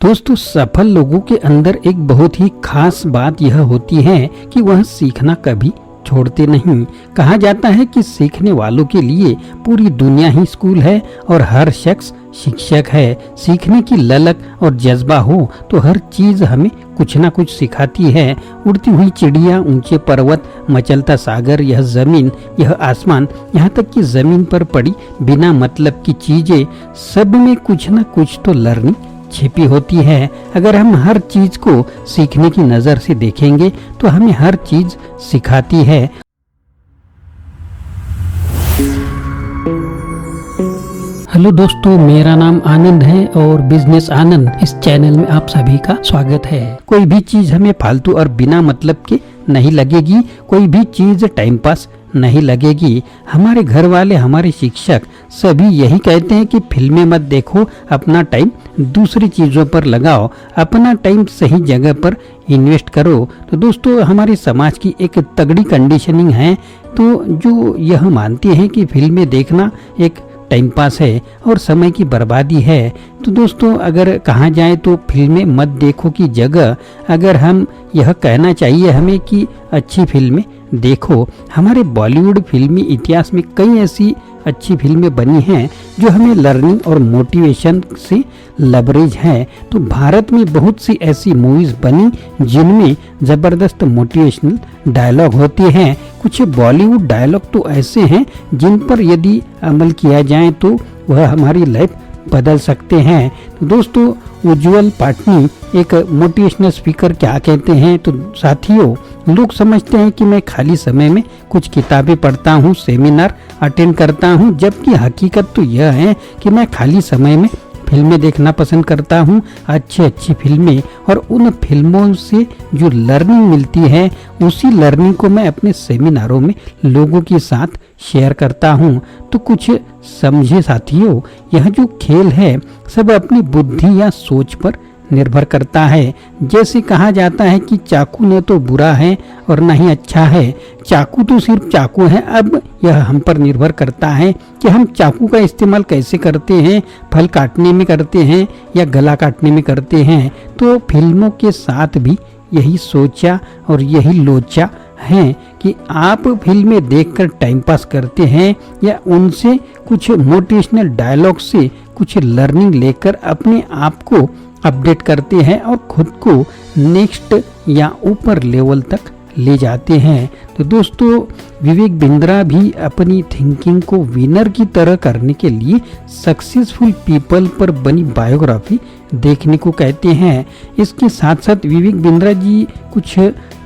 दोस्तों, सफल लोगों के अंदर एक बहुत ही खास बात यह होती है कि वह सीखना कभी छोड़ते नहीं। कहा जाता है कि सीखने वालों के लिए पूरी दुनिया ही स्कूल है और हर शख्स शिक्षक है। सीखने की ललक और जज्बा हो तो हर चीज हमें कुछ ना कुछ सिखाती है। उड़ती हुई चिड़िया, ऊंचे पर्वत, मचलता सागर, यह जमीन, यह आसमान, यहाँ तक कि जमीन पर पड़ी बिना मतलब की चीजें, सब में कुछ ना कुछ तो लर्निंग छिपी होती है। अगर हम हर चीज को सीखने की नजर से देखेंगे तो हमें हर चीज सिखाती है। हेलो दोस्तों, मेरा नाम आनंद है और बिजनेस आनंद इस चैनल में आप सभी का स्वागत है। कोई भी चीज हमें फालतू और बिना मतलब के नहीं लगेगी, कोई भी चीज टाइम पास नहीं लगेगी। हमारे घर वाले, हमारे शिक्षक सभी यही कहते हैं कि फिल्में मत देखो, अपना टाइम दूसरी चीज़ों पर लगाओ, अपना टाइम सही जगह पर इन्वेस्ट करो। तो दोस्तों, हमारे समाज की एक तगड़ी कंडीशनिंग है तो जो यह मानती है कि फिल्में देखना एक टाइम पास है और समय की बर्बादी है। तो दोस्तों, अगर कहा जाए तो फिल्में मत देखो की जगह अगर हम यह कहना चाहिए हमें कि अच्छी फिल्में देखो। हमारे बॉलीवुड फिल्मी इतिहास में कई ऐसी अच्छी फिल्में बनी हैं जो हमें लर्निंग और मोटिवेशन से लबरेज है। तो भारत में बहुत सी ऐसी मूवीज बनी जिनमें जबरदस्त मोटिवेशनल डायलॉग होते हैं। कुछ बॉलीवुड डायलॉग तो ऐसे हैं जिन पर यदि अमल किया जाए तो वह हमारी लाइफ बदल सकते हैं। तो दोस्तों, उज्जवल पाटनी एक मोटिवेशनल स्पीकर क्या कहते हैं? तो साथियों, लोग समझते हैं कि मैं खाली समय में कुछ किताबें पढ़ता हूँ, सेमिनार अटेंड करता हूँ, जबकि हकीकत तो यह है कि मैं खाली समय में फिल्में देखना पसंद करता हूँ। अच्छी फिल्में, और उन फिल्मों से जो लर्निंग मिलती है उसी लर्निंग को मैं अपने सेमिनारों में लोगों के साथ शेयर करता हूँ। तो कुछ समझे साथियों, यह जो खेल है सब अपनी बुद्धि या सोच पर निर्भर करता है। जैसे कहा जाता है कि चाकू न तो बुरा है और न ही अच्छा है, चाकू तो सिर्फ चाकू है। अब यह हम पर निर्भर करता है कि हम चाकू का इस्तेमाल कैसे करते हैं, फल काटने में करते हैं या गला काटने में करते हैं। तो फिल्मों के साथ भी यही सोचा और यही लोचा है कि आप फिल्में देखकर टाइम पास करते हैं या उनसे कुछ मोटिवेशनल डायलॉग से कुछ लर्निंग लेकर अपने आप को अपडेट करते हैं और खुद को नेक्स्ट या ऊपर लेवल तक ले जाते हैं। तो दोस्तों, विवेक बिंद्रा भी अपनी थिंकिंग को विनर की तरह करने के लिए सक्सेसफुल पीपल पर बनी बायोग्राफी देखने को कहते हैं। इसके साथ साथ विवेक बिंद्रा जी कुछ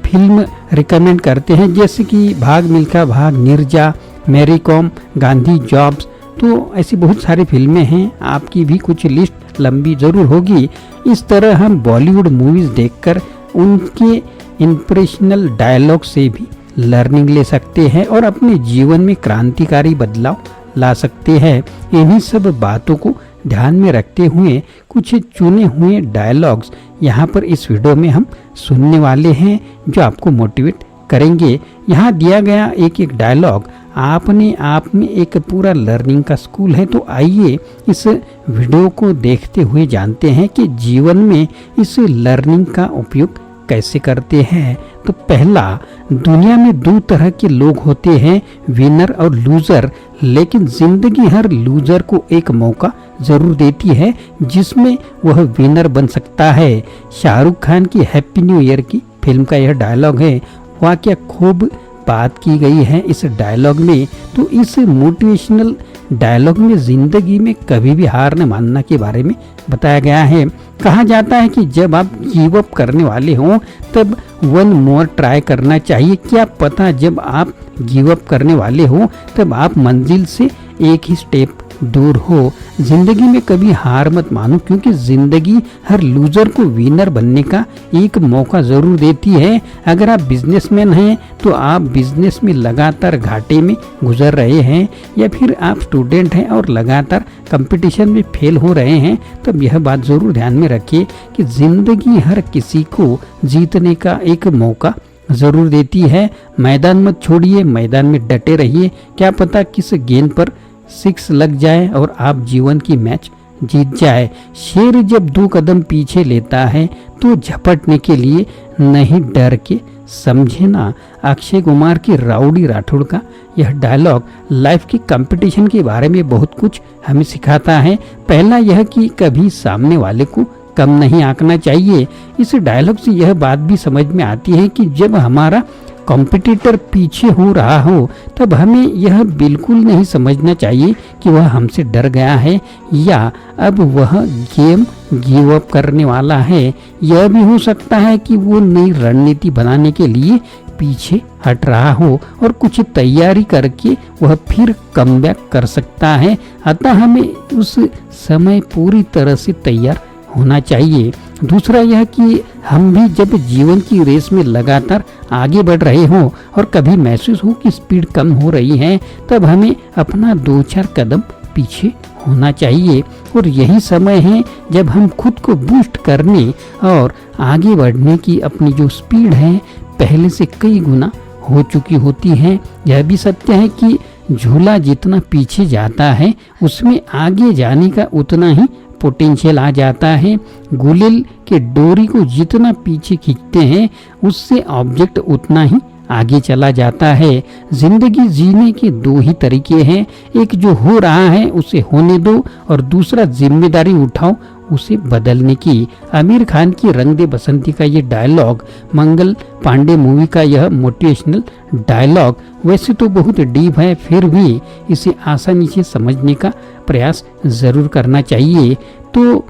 फिल्म रिकमेंड करते हैं, जैसे कि भाग मिल्खा भाग, निर्जा, मैरी कॉम, गांधी जॉब्स। तो ऐसी बहुत सारी फिल्में हैं, आपकी भी कुछ लिस्ट लंबी जरूर होगी। इस तरह हम बॉलीवुड मूवीज देखकर उनके इंप्रेशनल डायलॉग से भी लर्निंग ले सकते हैं और अपने जीवन में क्रांतिकारी बदलाव ला सकते हैं। इन्हीं सब बातों को ध्यान में रखते हुए कुछ चुने हुए डायलॉग्स यहाँ पर इस वीडियो में हम सुनने वाले हैं जो आपको मोटिवेट करेंगे। यहाँ दिया गया एक डायलॉग अपने आप में एक पूरा लर्निंग का स्कूल है। तो आइए इस वीडियो को देखते हुए जानते हैं कि जीवन में इस लर्निंग का उपयोग कैसे करते हैं। तो पहला, दुनिया में दो तरह के लोग होते हैं, विनर और लूजर, लेकिन जिंदगी हर लूजर को एक मौका जरूर देती है जिसमें वह विनर बन सकता है। शाहरुख खान की हैप्पी न्यू ईयर की फिल्म का यह डायलॉग है। वाकया खूब बात की गई है इस डायलॉग में। तो इस मोटिवेशनल डायलॉग में जिंदगी में कभी भी हार न मानना के बारे में बताया गया है। कहा जाता है कि जब आप गिव अप करने वाले हों तब वन मोर ट्राई करना चाहिए। क्या पता जब आप गिव अप करने वाले हो तब आप मंजिल से एक ही स्टेप दूर हो। जिंदगी में कभी हार मत मानो, क्योंकि जिंदगी हर लूजर को विनर बनने का एक मौका जरूर देती है। अगर आप बिजनेसमैन हैं तो आप बिजनेस में लगातार घाटे में गुजर रहे हैं, या फिर आप स्टूडेंट हैं और लगातार कंपटीशन में फेल हो रहे हैं, तब यह बात जरूर ध्यान में रखिए कि जिंदगी हर किसी को जीतने का एक मौका जरूर देती है। मैदान मत छोड़िए, मैदान में डटे रहिए। क्या पता किस गेंद पर 6 लग जाए और आप जीवन की मैच जीत जाए। शेर जब 2 कदम पीछे लेता है तो झपटने के लिए नहीं डर के, समझे ना। अक्षय कुमार की राउडी राठौड़ का यह डायलॉग लाइफ की कंपटीशन के बारे में बहुत कुछ हमें सिखाता है। पहला यह कि कभी सामने वाले को कम नहीं आंकना चाहिए। इस डायलॉग से यह बात भी समझ में आती है कि जब हमारा कॉम्पिटिटर पीछे हो रहा हो तब हमें यह बिल्कुल नहीं समझना चाहिए कि वह हमसे डर गया है या अब वह गेम गिव अप करने वाला है। यह भी हो सकता है कि वो नई रणनीति बनाने के लिए पीछे हट रहा हो और कुछ तैयारी करके वह फिर कमबैक कर सकता है। अतः हमें उस समय पूरी तरह से तैयार होना चाहिए। दूसरा यह कि हम भी जब जीवन की रेस में लगातार आगे बढ़ रहे हों और कभी महसूस हो कि स्पीड कम हो रही है, तब हमें अपना 2-4 कदम पीछे होना चाहिए। और यही समय है जब हम खुद को बूस्ट करने और आगे बढ़ने की अपनी जो स्पीड है पहले से कई गुना हो चुकी होती है। यह भी सत्य है कि झूला जितना पीछे जाता है उसमें आगे जाने का उतना ही पोटेंशियल आ जाता है। गुलेल के डोरी को जितना पीछे खींचते हैं उससे ऑब्जेक्ट उतना ही आगे चला जाता है। जिंदगी जीने के 2 ही तरीके हैं, एक जो हो रहा है उसे होने दो और दूसरा जिम्मेदारी उठाओ उसे बदलने की। आमिर खान की रंग दे बसंती का ये डायलॉग, मंगल पांडे मूवी का यह मोटिवेशनल डायलॉग वैसे तो बहुत डीप है, फिर भी इसे आसानी से समझने का प्रयास जरूर करना चाहिए। तो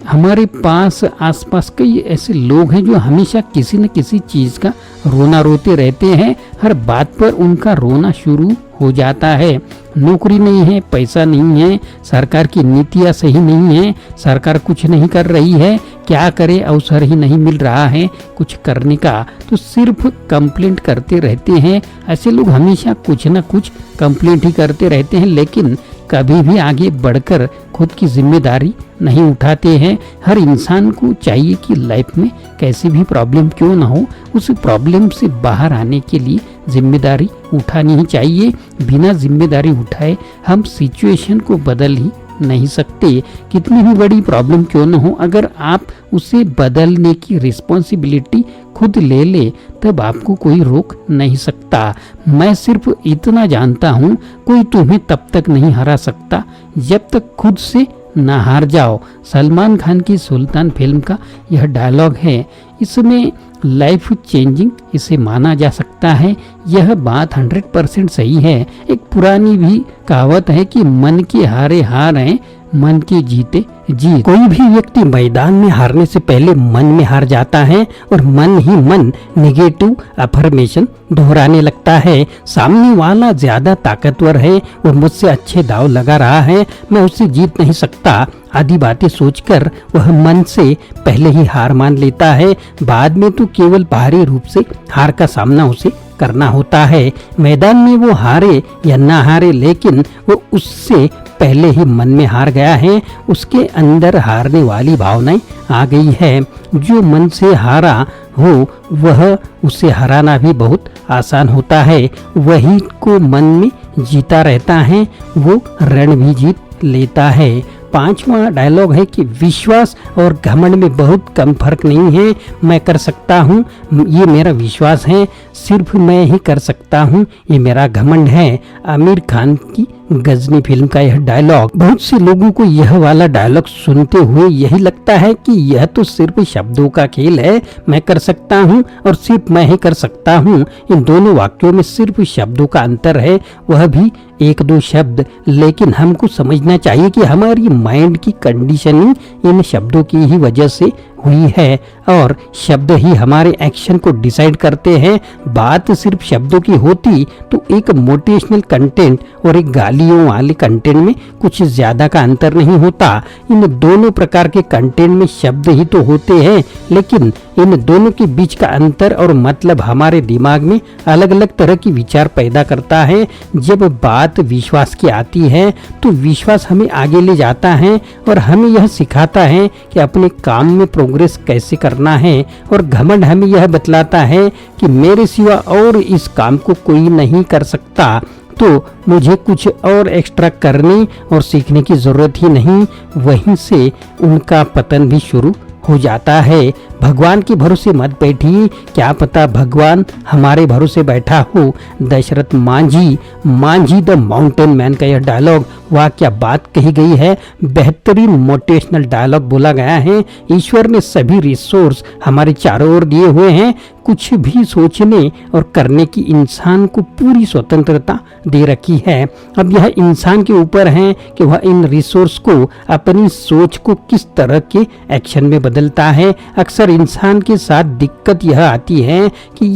हमारे पास आसपास कई ऐसे लोग हैं जो हमेशा किसी न किसी चीज़ का रोना रोते रहते हैं। हर बात पर उनका रोना शुरू हो जाता है। नौकरी नहीं है, पैसा नहीं है, सरकार की नीतियाँ सही नहीं है, सरकार कुछ नहीं कर रही है, क्या करे, अवसर ही नहीं मिल रहा है कुछ करने का, तो सिर्फ कंप्लेंट करते रहते हैं। ऐसे लोग हमेशा कुछ न कुछ कंप्लेंट ही करते रहते हैं, लेकिन कभी भी आगे बढ़कर खुद की जिम्मेदारी नहीं उठाते हैं। हर इंसान को चाहिए कि लाइफ में कैसी भी प्रॉब्लम क्यों ना हो, उस प्रॉब्लम से बाहर आने के लिए जिम्मेदारी उठानी ही चाहिए। बिना जिम्मेदारी उठाए हम सिचुएशन को बदल ही नहीं सकते। कितनी भी बड़ी प्रॉब्लम क्यों न हो, अगर आप उसे बदलने की रिस्पॉन्सिबिलिटी खुद ले ले तब आपको कोई रोक नहीं सकता। मैं सिर्फ इतना जानता हूँ, कोई तुम्हें तब तक नहीं हरा सकता जब तक खुद से ना हार जाओ। सलमान खान की सुल्तान फिल्म का यह डायलॉग है। इसमें लाइफ चेंजिंग इसे माना जा सकता है। यह बात 100% सही है। एक पुरानी भी कहावत है कि मन के हारे हार हैं, मन के जीते जीत। कोई भी व्यक्ति मैदान में हारने से पहले मन में हार जाता है और मन ही मन नेगेटिव अफर्मेशन दोहराने लगता है। सामने वाला ज्यादा ताकतवर है, वो मुझसे अच्छे दाव लगा रहा है, मैं उससे जीत नहीं सकता आदि बातें सोचकर वह मन से पहले ही हार मान लेता है। बाद में तो केवल बाहरी रूप से हार का सामना उसे करना होता है। मैदान में वो हारे या ना हारे, लेकिन वो उससे पहले ही मन में हार गया है। उसके अंदर हारने वाली भावनाएं आ गई है। जो मन से हारा हो वह उसे हराना भी बहुत आसान होता है। वही को मन में जीता रहता है, वो रण भी जीत लेता है। 5वां डायलॉग है कि विश्वास और घमंड में बहुत कम फर्क नहीं है। मैं कर सकता हूँ, ये मेरा विश्वास है, सिर्फ मैं ही कर सकता हूँ, ये मेरा घमंड है। आमिर खान की गजनी फिल्म का यह डायलॉग। बहुत से लोगों को यह वाला डायलॉग सुनते हुए यही लगता है कि यह तो सिर्फ शब्दों का खेल है, मैं कर सकता हूँ और सिर्फ मैं ही कर सकता हूँ। इन दोनों वाक्यों में सिर्फ शब्दों का अंतर है, वह भी 1-2 शब्द। लेकिन हमको समझना चाहिए कि हमारी माइंड की कंडीशनिंग इन शब्दों की ही वजह से हुई है और शब्द ही हमारे एक्शन को डिसाइड करते हैं। बात सिर्फ शब्दों की होती तो एक मोटिवेशनल कंटेंट और एक गालियों वाले कंटेंट में कुछ ज्यादा का अंतर नहीं होता। इन दोनों प्रकार के कंटेंट में शब्द ही तो होते हैं, लेकिन इन दोनों के बीच का अंतर और मतलब हमारे दिमाग में अलग अलग तरह की विचार पैदा करता है। जब बात विश्वास की आती है तो विश्वास हमें आगे ले जाता है और हमें यह सिखाता है कि अपने काम में प्रोग्रेस कैसे करना है, और घमंड हमें यह बतलाता है कि मेरे सिवा और इस काम को कोई नहीं कर सकता। तो मुझे कुछ और एक्स्ट्रा करने और सीखने की ज़रूरत ही नहीं। वहीं से उनका पतन भी शुरू हो जाता है। भगवान के भरोसे मत बैठिए, क्या पता भगवान हमारे भरोसे बैठा हो। Dashrath Manjhi the mountain man का यह डायलॉग, वाह क्या बात कही गई है। बेहतरीन मोटिवेशनल डायलॉग बोला गया है। ईश्वर ने सभी रिसोर्स हमारे चारों ओर दिए हुए हैं। कुछ भी सोचने और करने की इंसान को पूरी स्वतंत्रता दे रखी है। अब यह इंसान के ऊपर है कि वह इन रिसोर्स को अपनी सोच को किस तरह के एक्शन में बदलता है। अक्सर इंसान के साथ दिक्कत यह आती है कि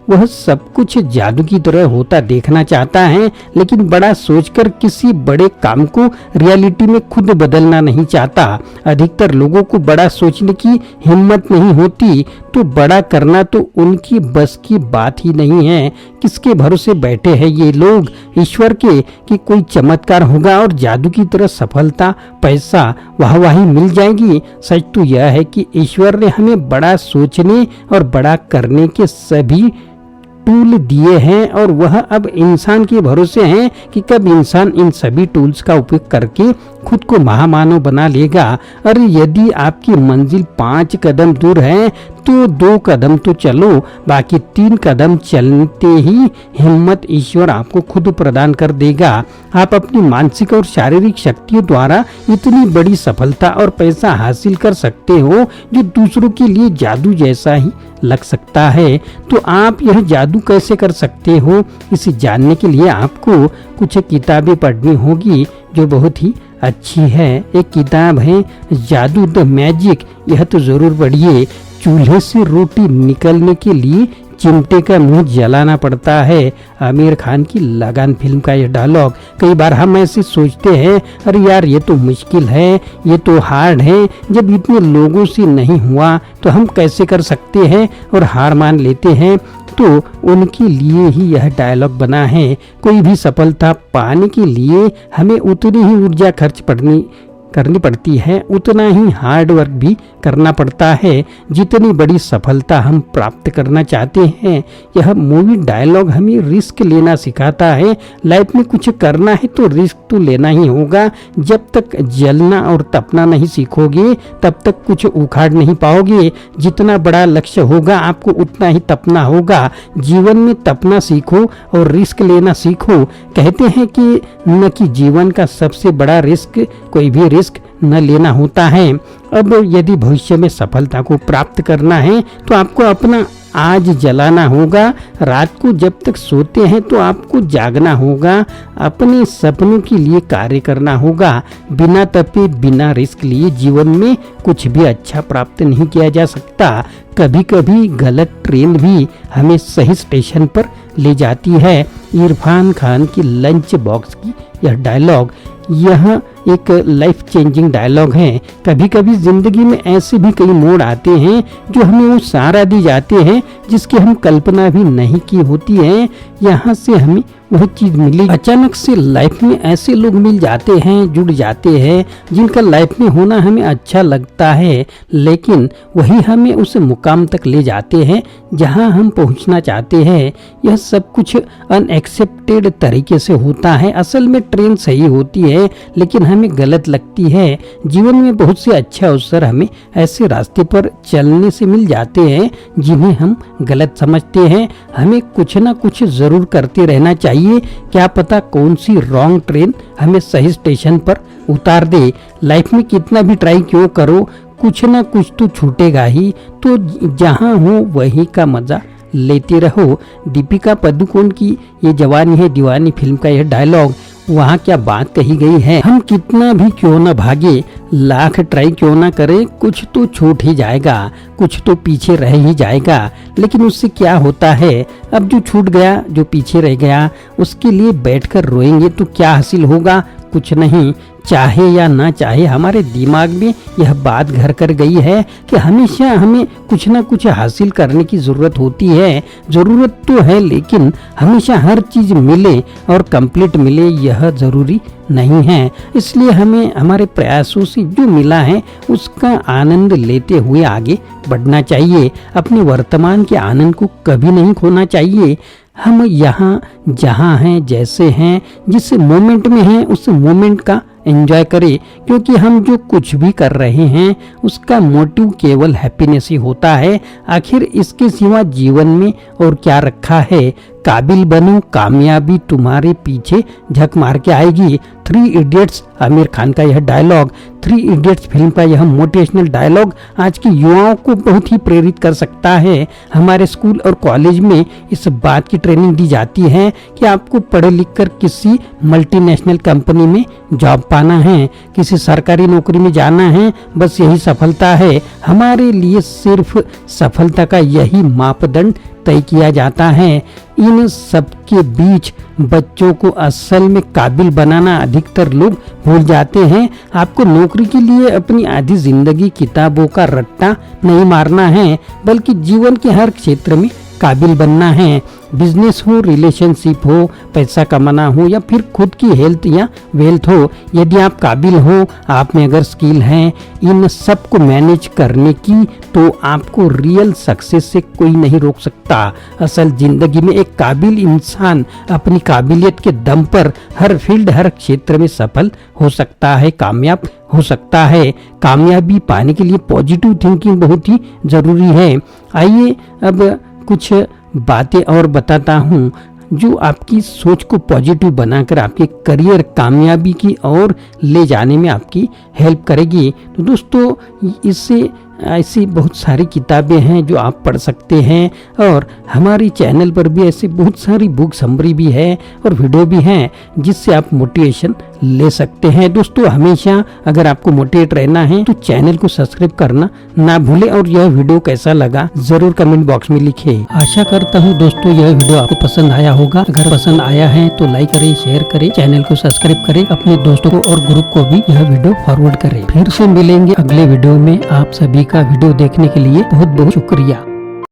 वह सब कुछ जादू की तरह होता देखना चाहता है, लेकिन बड़ा सोचकर किसी बड़े काम को रियलिटी में खुद बदलना नहीं चाहता। अधिकतर लोगों को बड़ा सोचने की हिम्मत नहीं होती, तो बड़ा करना तो उनकी बस की बात ही नहीं है। किसके भरोसे बैठे हैं ये लोग? ईश्वर के कि कोई चमत्कार होगा और जादू की तरह सफलता, पैसा, वाहवाही मिल जाएगी। सच तो यह है कि ईश्वर ने हमें बड़ा सोचने और बड़ा करने के सभी टूल दिए हैं, और वह अब इंसान के भरोसे हैं कि कब इंसान इन सभी टूल्स का उपयोग करके खुद को महामानव बना लेगा। और यदि आपकी मंजिल 5 कदम दूर है तो 2 कदम तो चलो, बाकी 3 कदम चलते ही हिम्मत ईश्वर आपको खुद प्रदान कर देगा। आप अपनी मानसिक और शारीरिक शक्तियों द्वारा इतनी बड़ी सफलता और पैसा हासिल कर सकते हो जो दूसरों के लिए जादू जैसा ही लग सकता है। तो आप यह जादू कैसे कर सकते हो, इसे जानने के लिए आपको कुछ किताबें पढ़नी होगी जो बहुत ही अच्छी है। एक किताब है जादू द मैजिक, यह तो जरूर पढ़िए। चूल्हे से रोटी निकलने के लिए चिमटे का मुंह जलाना पड़ता है, आमिर खान की लगान फिल्म का यह डायलॉग। कई बार हम ऐसे सोचते हैं, अरे यार ये तो मुश्किल है, ये तो हार्ड है। जब इतने लोगों से नहीं हुआ तो हम कैसे कर सकते हैं, और हार मान लेते हैं। तो उनके लिए ही यह डायलॉग बना है। कोई भी सफलता पाने के लिए हमें उतनी ही ऊर्जा खर्च करनी पड़ती है, उतना ही हार्ड वर्क भी करना पड़ता है जितनी बड़ी सफलता हम प्राप्त करना चाहते हैं। यह मूवी डायलॉग हमें रिस्क लेना सिखाता है। लाइफ में कुछ करना है तो रिस्क तो लेना ही होगा। जब तक जलना और तपना नहीं सीखोगे तब तक कुछ उखाड़ नहीं पाओगे। जितना बड़ा लक्ष्य होगा आपको उतना ही तपना होगा। जीवन में तपना सीखो और रिस्क लेना सीखो। कहते हैं कि न कि जीवन का सबसे बड़ा रिस्क कोई भी रिस्क न लेना होता है। अब यदि भविष्य में सफलता को प्राप्त करना है तो आपको अपना आज जलाना होगा। रात को जब तक सोते हैं तो आपको जागना होगा। अपने सपनों के लिए कार्य करना होगा। बिना तपे बिना रिस्क लिए जीवन में कुछ भी अच्छा प्राप्त नहीं किया जा सकता। कभी कभी गलत ट्रेन भी हमें सही स्टेशन पर ले जाती है। इरफान खान की लंच बॉक्स की यह डायलॉग, यह एक लाइफ चेंजिंग डायलॉग है। कभी कभी जिंदगी में ऐसे भी कई मोड़ आते हैं जो हमें वो सहारा दी जाते हैं जिसकी हम कल्पना भी नहीं की होती है। यहाँ से हमें वह चीज मिली। अचानक से लाइफ में ऐसे लोग मिल जाते हैं, जुड़ जाते हैं, जिनका लाइफ में होना हमें अच्छा लगता है, लेकिन वही हमें उस मुकाम तक ले जाते हैं जहां हम पहुंचना चाहते हैं। यह सब कुछ अनएक्सेप्टेड तरीके से होता है। असल में ट्रेन सही होती है लेकिन हमें गलत लगती है। जीवन में बहुत से अच्छे अवसर हमें ऐसे रास्ते पर चलने से मिल जाते हैं जिन्हें हम गलत समझते हैं। हमें कुछ ना कुछ जरूर करते रहना चाहिए। क्या पता कौन सी रॉन्ग ट्रेन हमें सही स्टेशन पर उतार दे। लाइफ में कितना भी ट्राई क्यों करो, कुछ ना कुछ तो छूटेगा ही। तो जहां हो वहीं का मजा लेते रहो। दीपिका पादुकोण की ये जवानी है दीवानी फिल्म का यह डायलॉग, वहाँ क्या बात कही गई है। हम कितना भी क्यों ना भागे, लाख ट्राई क्यों ना करें, कुछ तो छूट ही जाएगा, कुछ तो पीछे रह ही जाएगा। लेकिन उससे क्या होता है, अब जो छूट गया, जो पीछे रह गया, उसके लिए बैठकर रोएंगे तो क्या हासिल होगा? कुछ नहीं। चाहे या ना चाहे हमारे दिमाग में यह बात घर कर गई है कि हमेशा हमें कुछ ना कुछ हासिल करने की जरूरत होती है। जरूरत तो है लेकिन हमेशा हर चीज मिले और कंप्लीट मिले यह जरूरी नहीं है। इसलिए हमें हमारे प्रयासों से जो मिला है उसका आनंद लेते हुए आगे बढ़ना चाहिए। अपने वर्तमान के आनंद को कभी नहीं खोना चाहिए। हम यहाँ जहाँ हैं, जैसे हैं, जिस मोमेंट में हैं, उस मोमेंट का एंजॉय करें, क्योंकि हम जो कुछ भी कर रहे हैं उसका मोटिव केवल हैप्पीनेस ही होता है। आखिर इसके सिवा जीवन में और क्या रखा है। काबिल बनो, कामयाबी तुम्हारे पीछे झक मार के आएगी। 3 इडियट्स आमिर खान का यह डायलॉग, 3 इडियट्स फिल्म का यह मोटिवेशनल डायलॉग आज के युवाओं को बहुत ही प्रेरित कर सकता है। हमारे स्कूल और कॉलेज में इस बात की ट्रेनिंग दी जाती है कि आपको पढ़ लिख कर किसी मल्टीनेशनल कंपनी में जॉब पाना है, किसी सरकारी नौकरी में जाना है, बस यही सफलता है। हमारे लिए सिर्फ सफलता का यही मापदंड तय किया जाता है। इन सबके बीच बच्चों को असल में काबिल बनाना अधिकतर लोग भूल जाते हैं। आपको नौकरी के लिए अपनी आधी जिंदगी किताबों का रट्टा नहीं मारना है, बल्कि जीवन के हर क्षेत्र में काबिल बनना है। बिजनेस हो, रिलेशनशिप हो, पैसा कमाना हो या फिर खुद की हेल्थ या वेल्थ हो, यदि आप काबिल हो, आप में अगर स्किल है इन सब को मैनेज करने की, तो आपको रियल सक्सेस से कोई नहीं रोक सकता। असल जिंदगी में एक काबिल इंसान अपनी काबिलियत के दम पर हर फील्ड, हर क्षेत्र में सफल हो सकता है, कामयाब हो सकता है। कामयाबी पाने के लिए पॉजिटिव थिंकिंग बहुत ही जरूरी है। आइए अब कुछ बातें और बताता हूँ जो आपकी सोच को पॉजिटिव बनाकर आपके करियर कामयाबी की ओर ले जाने में आपकी हेल्प करेगी। तो दोस्तों, इससे ऐसी बहुत सारी किताबें हैं जो आप पढ़ सकते हैं, और हमारी चैनल पर भी ऐसी बहुत सारी बुक समरी भी है और वीडियो भी हैं जिससे आप मोटिवेशन ले सकते हैं। दोस्तों, हमेशा अगर आपको मोटिवेट रहना है तो चैनल को सब्सक्राइब करना ना भूले, और यह वीडियो कैसा लगा जरूर कमेंट बॉक्स में लिखे। आशा करता हूँ दोस्तों यह वीडियो आपको पसंद आया होगा। अगर पसंद आया है तो लाइक करें, शेयर करें, चैनल को सब्सक्राइब करें, अपने दोस्तों को और ग्रुप को भी यह वीडियो फॉरवर्ड करें। फिर से मिलेंगे अगले वीडियो में। आप सभी का वीडियो देखने के लिए बहुत बहुत शुक्रिया।